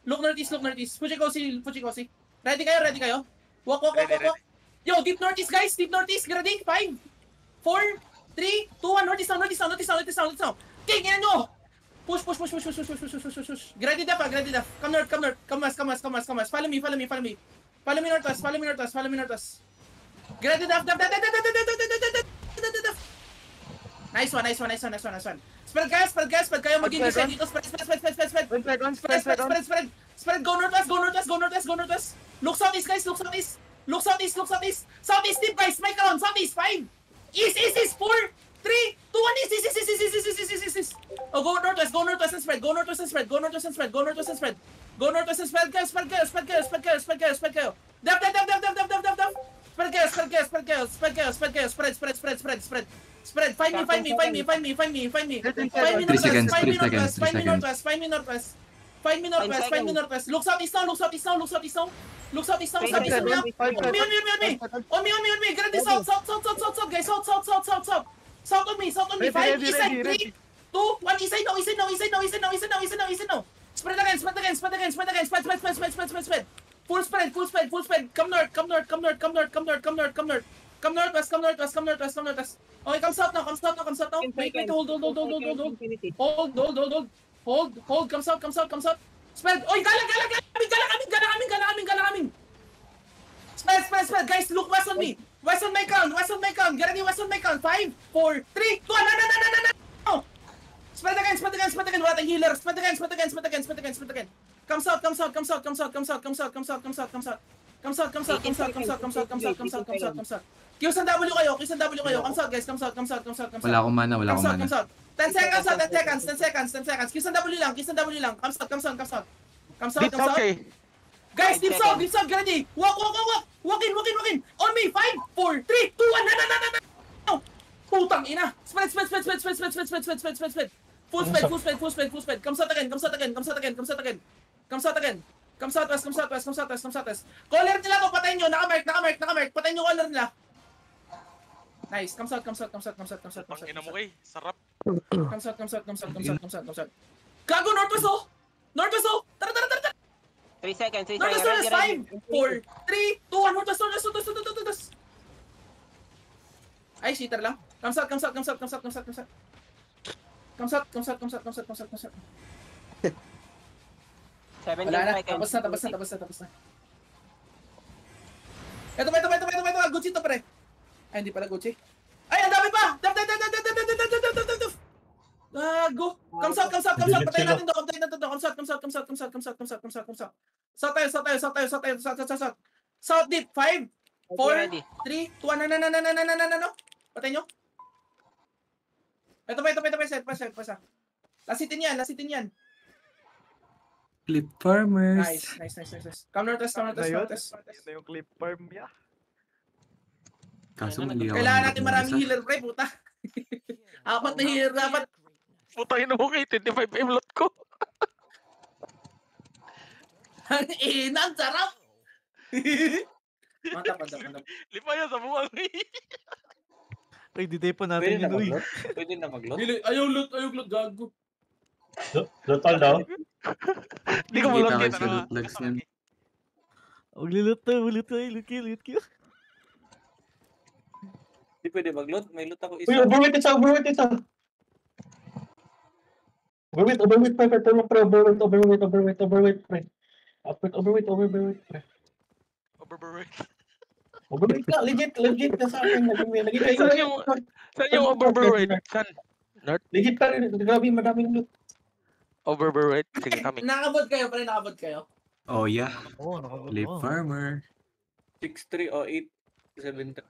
Look northeast, look northeast. Fujikoshi. Ready kayo? Walk. Yo, deep northeast, guys. Deep northeast. Ready? 5, 4, 3, 2, 1. Northeast now. King, yan nyo! Push. Ready def. Come north. Come west. Follow me. Follow me northwest. Ready def. Nice one. Spread kayo. Maging isa dito. Spread. Go northwest. Look southeast, guys. Look southeast. Southeast deep, guys. Make around. Southeast. 5. East. 4, 3, 2, 1. East. Oh, go northwest and spread. Go northwest and spread, kayo. Def. Spread. Find me. 3 seconds. Find me northwest. Look southeast now. Southeast on me. On me. Get this south, guys. South on me. 5, east side. 3, 2, 1. East side now. Spread again. Full spread. Come north. Come northwest. Okay, come south now. Wait. Hold. Come south. Spread. Oy, gala kami. Spread. Guys, look west on me. West on my count. Get ready, west on my count. 5, 4, 3, 2, 1. No. Spread again. Wala tayong healer. Spread again. Come south. Qs and W kayo. Come south, guys. Come south. Wala akong mana. Come south. 10 seconds. Qs and W lang. Come south. Guys, deep south. Get ready. Walk. Walk in. On me. 5, 4, 3, 2, 1. No. Putang ina. Spread. Full spread. Come south again. Come southwest. Caller nila to. Patayin nyo. Nakamark. Patayin nyo caller nila. Nice. Come south. Ina mo kay, sarap. Come south. Gago, northwest oh. Tara. 3 seconds. Northwest, 5, 4, 3, 2, 1. Northwest. Ay, cheater lang. Come south. Come south. 17 Wala na. seconds. Tapos na. Ito. Gucci to, pre. Ay, hindi pala Gucci. Ay, ang dami pa! Daf! Go! Come south! Patayin natin to! Come south! South deep! 5, 4, 3, 2, 1. No. Patayin nyo. Ito pa. Set. Lasitin yan. Clip farmers. Nice. Come northwest. Ito yung clip farm niya. Kaso mali ako. Kailangan natin maraming healer, pre, puta. 4 na healer dapat. Putang ina mo kay, 25 emlot ko. Ang ina, ang sarap. Mantap. Lipaya sa buwang Ay, ditay pa natin yun, uy. Pwede na mag-load. Ayaw loot, gago. Total daw? Hindi ko Kita malang kayo kita sa na. loot logs niyan. Maglilot tayo. Hindi pwede mag-load. May loot ako isa. Uy, overweight isa. Overweight, pre. Overweight, pre. Overweight, pre. Overweight na, legit na sa akin. Legit kayo. Saan yung overburrowed? Saan? Legit pa rin. Grabe, madaming loot. Overburrowed? Sige, kami. Nakabot kayo. Oh yeah. Oo, nakabot. Clip farmer. 6-3 o 8-7.